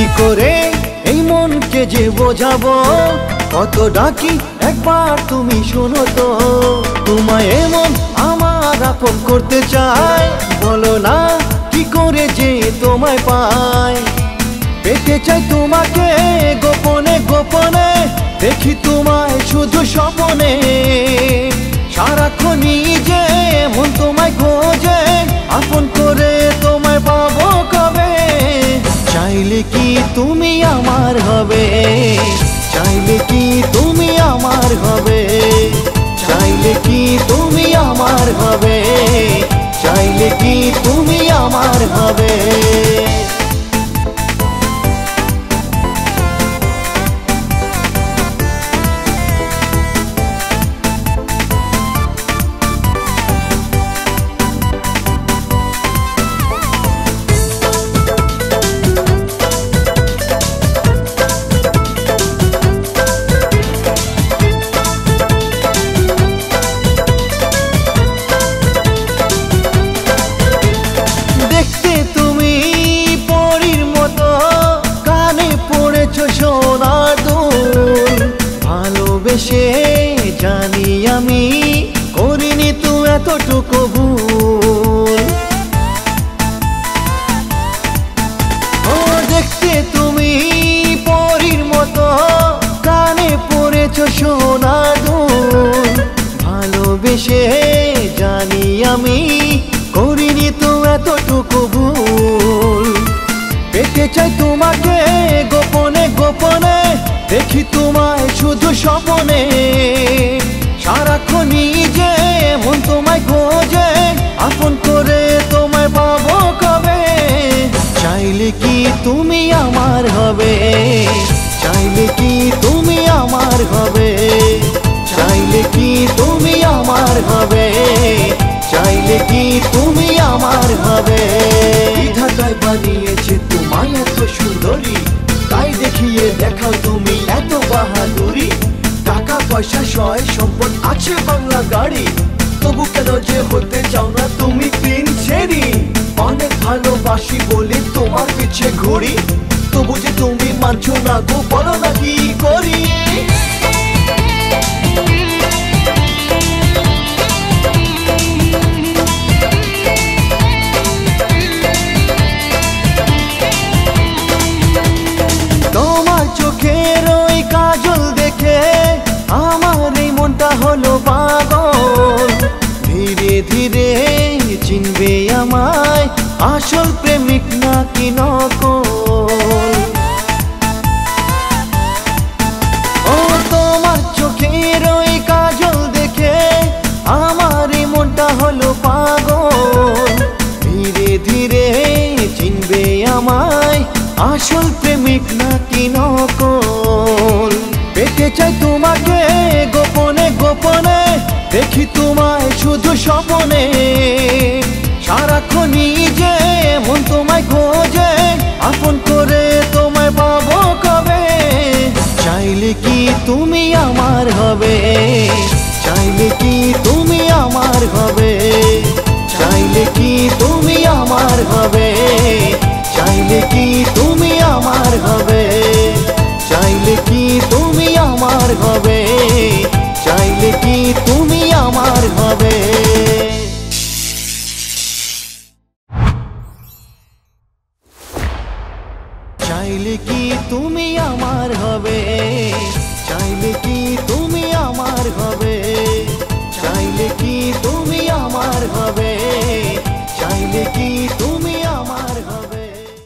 কি করে এই মনকে যে বোঝাবো, কত ডাকি একবার তুমি শোনো তো। তোমায় এমন আমার আপন করতে চাই, বলো না কি করে যে তোমায় পাই। পেতে চাই তোমাকে গোপনে গোপনে, দেখি তোমায় শুধু স্বপ্নে। সারাক্ষণই যে মন তোমায় খোঁজে, আপন করে তোমায় পাবো কবে। চাইলে কি তুমি আমার হবে, চাইলে কি তুমি আমার হবে, চাইলে কি তুমি আমার হবে, চাইলে কি তুমি আমার হবে। সোনার দুল ভালোবেসে জানি আমি করিনি তো এতটুকু ভুল। ও দেখতে তুমি পরীর মতো, কানে পড়েছো সোনার দুল ভালোবেসে জানি আমি করিনি তো এতটুকু ভুল। পেতে চাই তোমাকে গোপনে গোপনে, দেখি তোমায় শুধু স্বপ্নে। সারাক্ষণই যে মন তোমায় খোঁজে, আপন করে তোমায় পাবো কবে। চাইলে কি তুমি আমার হবে, চাইলে কি তুমি আমার হবে, চাইলে কি তুমি আমার হবে, চাইলে কি তুমি আমার হবে। বিধাতায় বানিয়েছে তোমায় এত সুন্দরী, তাই দেখিয়ে দেখাও তুমি এত বাহাদুরি। টাকা পয়সা সয় সম্পদ আছে বাংলা গাড়ি, তবু কেন যে হতে চাও না তুমি পিনছেরি। অনেক ভালোবাসি বলে তোমার পিছে ঘুরি, তবু যে তুমি মানছো না গো, বলো না কি করি। তোমার চোখের ওই কাজল দেখে আমার এই মনটা হলো পাগল। ধীরে ধীরে চিনবে আমায়, আসল প্রেমিক নাকি নকল। ও তোমার চোখের ওই কাজল দেখে আমার এই মনটা হলো পাগল। ধীরে ধীরে চিনবে আমায়, আসল প্রেমিক নাকি নকল। পেতে চাই তোমাকে গোপনে গোপনে, দেখি তোমায় শুধু স্বপ্নে। সারাক্ষণই যে মন তোমায় খোঁজে, আপন করে তোমায় পাবো কবে। চাইলে কি তুমি আমার হবে, চাইলে কি তুমি আমার হবে, চাইলে কি তুমি আমার হবে, চাইলে কি তুমি আমার হবে, চাইলে কি তুমি আমার হবে, চাইলে কি তুমি আমার হবে। চাইলে কি তুমি আমার হবে, চাইলে কি তুমি আমার হবে, চাইলে কি তুমি আমার হবে,